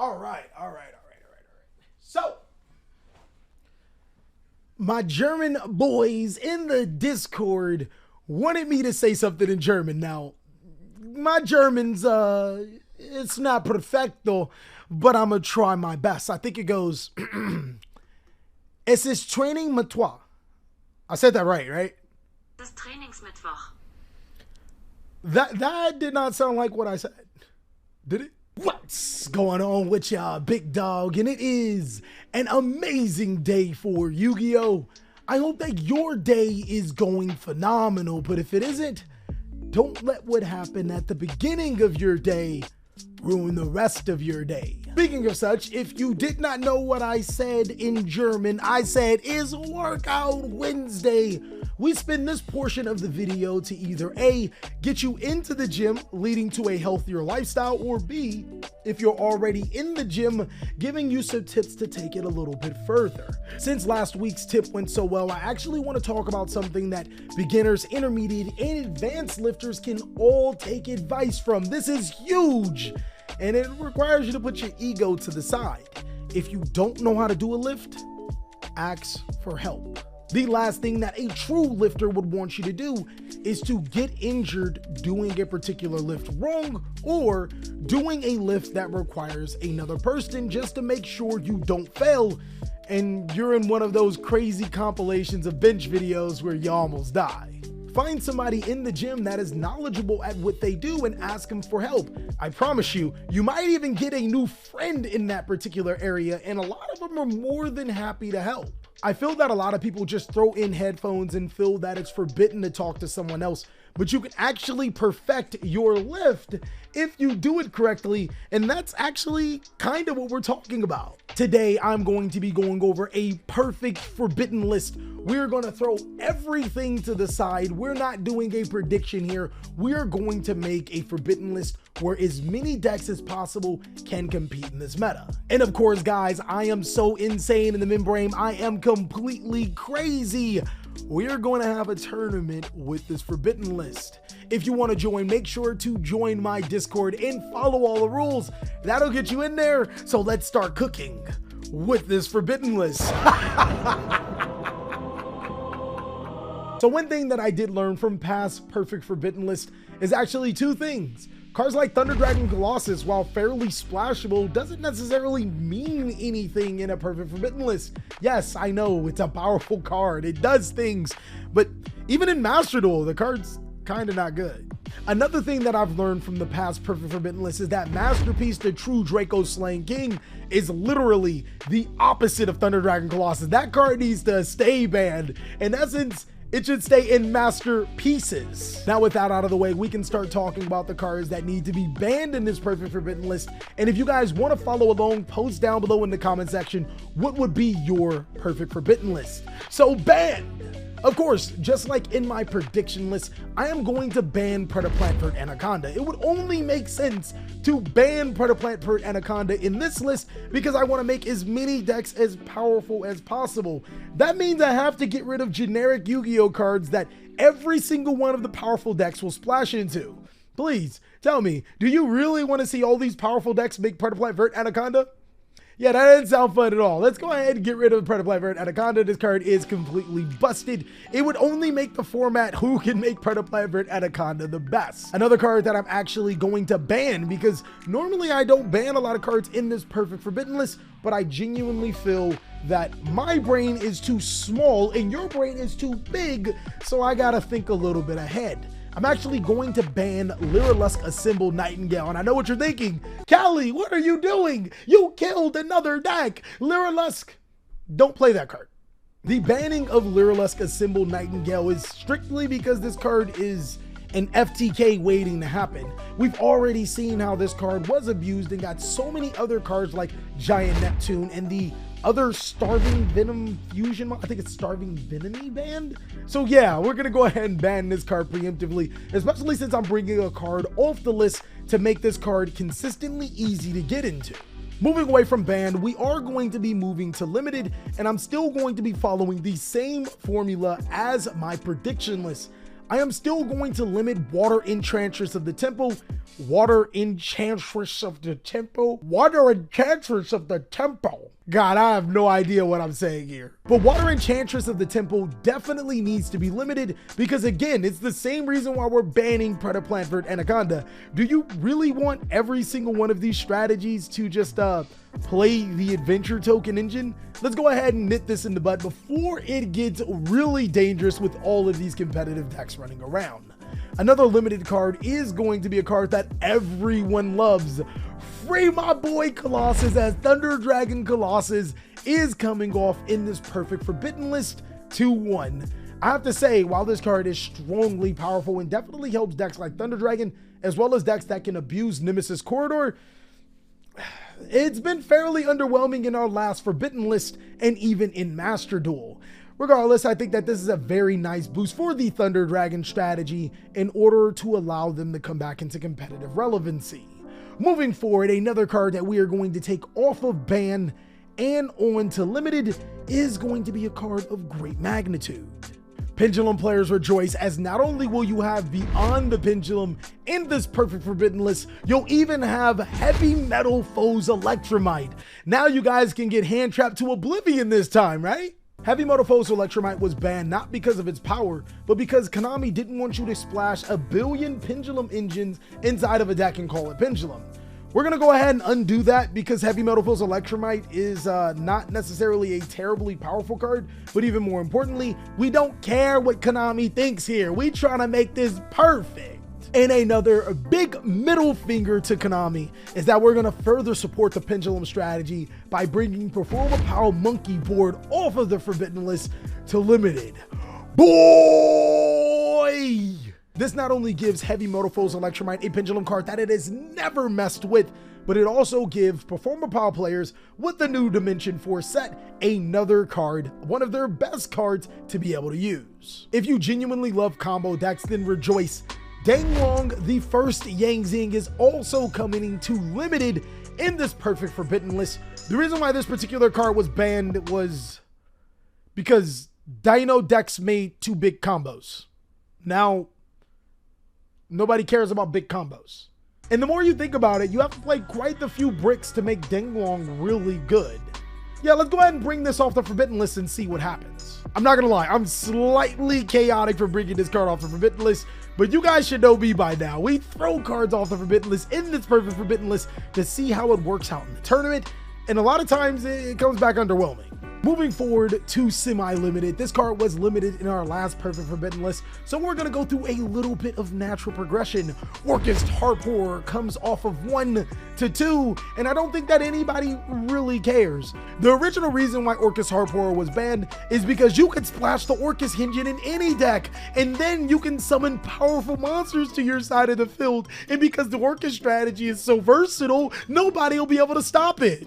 All right. So, my German boys in the Discord wanted me to say something in German. Now, my German's, it's not perfecto, but I'm gonna try my best. I think it goes, es ist Training Mittwoch. I said that right? Das Trainingsmittwoch. That did not sound like what I said. Did it? What's going on with y'all, big dog? And it is an amazing day for Yu-Gi-Oh! I hope that your day is going phenomenal, but if it isn't, don't let what happened at the beginning of your day ruin the rest of your day. Speaking of such, if you did not know what I said in German, I said is Workout Wednesday. We spend this portion of the video to either A, get you into the gym, leading to a healthier lifestyle, or B, if you're already in the gym, giving you some tips to take it a little bit further. Since last week's tip went so well, I actually want to talk about something that beginners, intermediate, and advanced lifters can all take advice from. This is huge, and it requires you to put your ego to the side. If you don't know how to do a lift, ask for help. The last thing that a true lifter would want you to do is to get injured doing a particular lift wrong or doing a lift that requires another person just to make sure you don't fail and you're in one of those crazy compilations of bench videos where you almost die. Find somebody in the gym that is knowledgeable at what they do and ask them for help. I promise you, you might even get a new friend in that particular area, and a lot of them are more than happy to help. I feel that a lot of people just throw in headphones and feel that it's forbidden to talk to someone else, but you can actually perfect your lift if you do it correctly, and that's actually kind of what we're talking about. Today, I'm going to be going over a perfect forbidden list. We're going to throw everything to the side. We're not doing a prediction here. We're going to make a forbidden list where as many decks as possible can compete in this meta. And of course, guys, I am so insane in the membrane. I am completely crazy. We're going to have a tournament with this forbidden list. If you want to join, make sure to join my Discord and follow all the rules. That'll get you in there. So let's start cooking with this forbidden list. So one thing that I did learn from past perfect forbidden list is actually two things. Cards like Thunder Dragon Colossus, while fairly splashable, doesn't necessarily mean anything in a perfect forbidden list. Yes, I know, it's a powerful card, it does things, but even in Master Duel, the card's kind of not good. Another thing that I've learned from the past perfect forbidden list is that Masterpiece, the true Draco Slaying King, is literally the opposite of Thunder Dragon Colossus. That card needs to stay banned. In essence, it should stay in masterpieces. Now with that out of the way, we can start talking about the cards that need to be banned in this perfect forbidden list. And if you guys want to follow along, post down below in the comment section what would be your perfect forbidden list. So banned. Of course, just like in my prediction list, I am going to ban Predaplant Vert Anaconda. It would only make sense to ban Predaplant Vert Anaconda in this list because I want to make as many decks as powerful as possible. That means I have to get rid of generic Yu-Gi-Oh cards that every single one of the powerful decks will splash into. Please, tell me, do you really want to see all these powerful decks make Predaplant Vert Anaconda? Yeah, that didn't sound fun at all. Let's go ahead and get rid of Predaplant Vert Anaconda. This card is completely busted. It would only make the format who can make Predaplant Vert Anaconda the best. Another card that I'm actually going to ban, because normally I don't ban a lot of cards in this perfect forbidden list, but I genuinely feel that my brain is too small and your brain is too big, so I gotta think a little bit ahead. I'm actually going to ban Lyrilusk Assembled Nightingale. And I know what you're thinking. Cali, what are you doing? You killed another deck. Lyrilusk, don't play that card. The banning of Lyrilusk Assembled Nightingale is strictly because this card is an FTK waiting to happen. We've already seen how this card was abused and got so many other cards like Giant Neptune and the other Starving Venom Fusion, I think it's Starving Venomy banned. So yeah, we're gonna go ahead and ban this card preemptively, especially since I'm bringing a card off the list to make this card consistently easy to get into. Moving away from banned, we are going to be moving to limited, and I'm still going to be following the same formula as my prediction list. I am still going to limit Water Enchantress of the Temple. Water Enchantress of the Temple. Water Enchantress of the Temple. God, I have no idea what I'm saying here. But Water Enchantress of the Temple definitely needs to be limited because, again, it's the same reason why we're banning Predaplant and Anaconda. Do you really want every single one of these strategies to just play the adventure token engine? Let's go ahead and nip this in the bud before it gets really dangerous with all of these competitive decks running around. Another limited card is going to be a card that everyone loves. Free my boy Colossus, as Thunder Dragon Colossus is coming off in this Perfect Forbidden list 2-1. I have to say, while this card is strongly powerful and definitely helps decks like Thunder Dragon, as well as decks that can abuse Nemesis Corridor, it's been fairly underwhelming in our last Forbidden list and even in Master Duel. Regardless, I think that this is a very nice boost for the Thunder Dragon strategy in order to allow them to come back into competitive relevancy. Moving forward, another card that we are going to take off of ban and on to limited is going to be a card of great magnitude. Pendulum players rejoice, as not only will you have Beyond the Pendulum in this Perfect Forbidden list, you'll even have Heavy Metal Foes Electromite. Now you guys can get hand trapped to oblivion this time, right? Heavy Metal Foes Electromite was banned not because of its power, but because Konami didn't want you to splash a billion Pendulum engines inside of a deck and call it Pendulum. We're going to go ahead and undo that because Heavy Metal Foes Electromite is not necessarily a terribly powerful card, but even more importantly, we don't care what Konami thinks here. We trying to make this perfect. And another big middle finger to Konami is that we're going to further support the Pendulum strategy by bringing Performa Pow Monkey Board off of the Forbidden list to limited. Boy! This not only gives Heavy Metal Foes Electromite a Pendulum card that it has never messed with, but it also gives Performa Pow players with the new Dimension 4 set another card, one of their best cards to be able to use. If you genuinely love combo decks, then rejoice. Danglong, the first Yang Zing, is also coming to limited in this Perfect Forbidden list. The reason why this particular card was banned was because Dino decks made too big combos. Now, nobody cares about big combos. And the more you think about it, you have to play quite the few bricks to make Danglong really good. Yeah, let's go ahead and bring this off the Forbidden list and see what happens. I'm not gonna lie, I'm slightly chaotic for bringing this card off the Forbidden list, but you guys should know me by now. We throw cards off the Forbidden list in this Perfect Forbidden list to see how it works out in the tournament, and a lot of times it comes back underwhelming. Moving forward to semi-limited, this card was limited in our last Perfect Forbidden list, so we're going to go through a little bit of natural progression. Orchest Harp Horror comes off of 1 to 2, and I don't think that anybody really cares. The original reason why Orchest Harp Horror was banned is because you could splash the Orchest engine in any deck, and then you can summon powerful monsters to your side of the field, and because the Orchest strategy is so versatile, nobody will be able to stop it.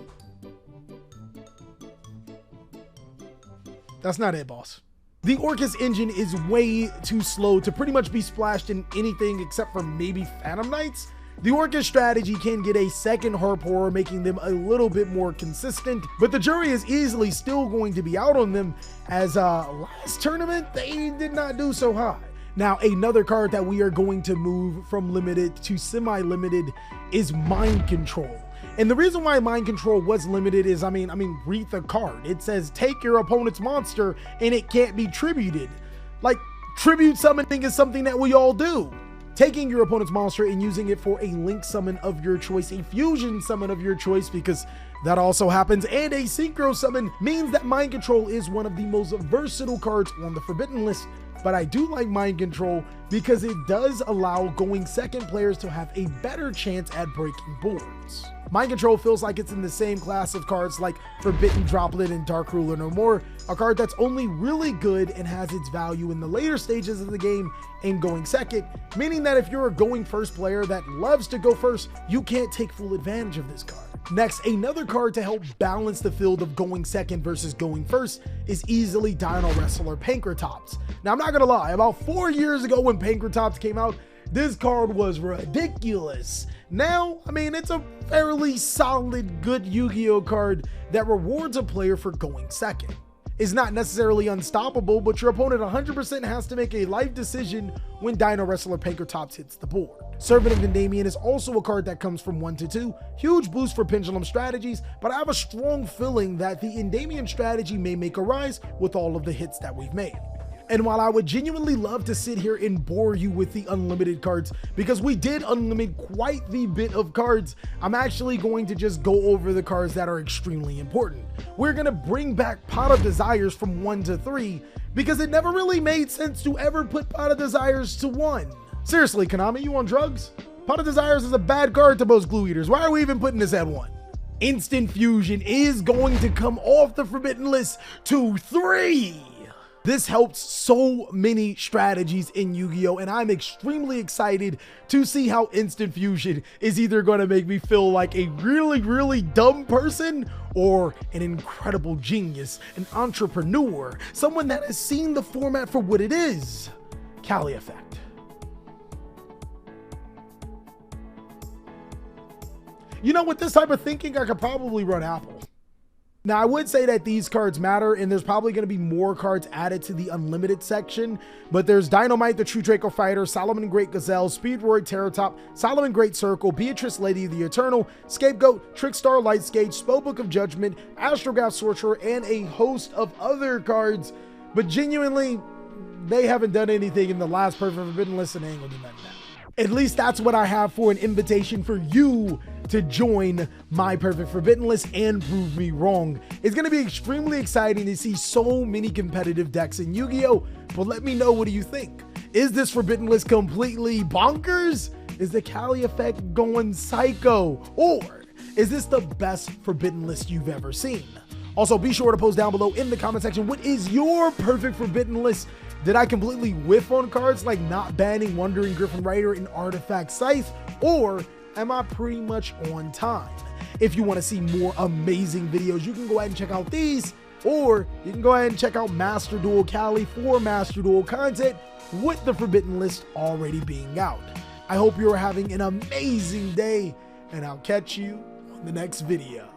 That's not it, boss. The Orchis engine is way too slow to pretty much be splashed in anything except for maybe Phantom Knights. The Orchis strategy can get a second Harp Horror, making them a little bit more consistent, but the jury is easily still going to be out on them, as last tournament, they did not do so high. Now, another card that we are going to move from limited to semi-limited is Mind Control. And the reason why Mind Control was limited is, read the card. It says, take your opponent's monster and it can't be tributed. Like, tribute summoning is something that we all do. Taking your opponent's monster and using it for a link summon of your choice, a fusion summon of your choice, because that also happens, and a synchro summon, means that Mind Control is one of the most versatile cards on the Forbidden list. But I do like Mind Control because it does allow going second players to have a better chance at breaking boards. Mind Control feels like it's in the same class of cards like Forbidden Droplet and Dark Ruler No More, a card that's only really good and has its value in the later stages of the game and going second, meaning that if you're a going first player that loves to go first, you can't take full advantage of this card. Next, another card to help balance the field of going second versus going first is easily Dino Wrestler Pankratops. Now, I'm not gonna lie, about 4 years ago when Pankratops came out, this card was ridiculous. Now, it's a fairly solid, good Yu-Gi-Oh card that rewards a player for going second. is not necessarily unstoppable, but your opponent 100% has to make a life decision when Dino Wrestler Pankratops hits the board. Servant of Endymion is also a card that comes from 1 to 2, huge boost for Pendulum strategies, but I have a strong feeling that the Endymion strategy may make a rise with all of the hits that we've made. And while I would genuinely love to sit here and bore you with the unlimited cards, because we did unlimit quite the bit of cards, I'm actually going to just go over the cards that are extremely important. We're going to bring back Pot of Desires from 1 to 3, because it never really made sense to ever put Pot of Desires to 1. Seriously, Konami, you on drugs? Pot of Desires is a bad card to most glue eaters. Why are we even putting this at 1? Instant Fusion is going to come off the Forbidden List to 3. This helps so many strategies in Yu-Gi-Oh! And I'm extremely excited to see how Instant Fusion is either going to make me feel like a really, really dumb person or an incredible genius, an entrepreneur, someone that has seen the format for what it is. TheCaliEffect. You know, with this type of thinking, I could probably run Apple. Now, I would say that these cards matter, and there's probably going to be more cards added to the Unlimited section, but there's Dynamite, the True Draco Fighter, Solomon Great Gazelle, Speedroid Terratop, Solomon Great Circle, Beatrice Lady of the Eternal, Scapegoat, Trickstar Lightscage, Spellbook of Judgment, Astrograph Sorcerer, and a host of other cards, but genuinely, they haven't done anything in the last Perfect Forbidden List, and they ain't gonna do nothing now. At least that's what I have for an invitation for you to join my Perfect Forbidden List and prove me wrong. It's going to be extremely exciting to see so many competitive decks in Yu-Gi-Oh! But let me know, what do you think? Is this Forbidden List completely bonkers? Is the TheCaliEffect going psycho? Or is this the best Forbidden List you've ever seen? Also, be sure to post down below in the comment section, what is your Perfect Forbidden List? Did I completely whiff on cards like not banning Wandering Griffin Rider and Artifact Scythe? Or am I pretty much on time? If you want to see more amazing videos, you can go ahead and check out these, or you can go ahead and check out Master Duel Cali for Master Duel content with the Forbidden List already being out. I hope you're having an amazing day, and I'll catch you on the next video.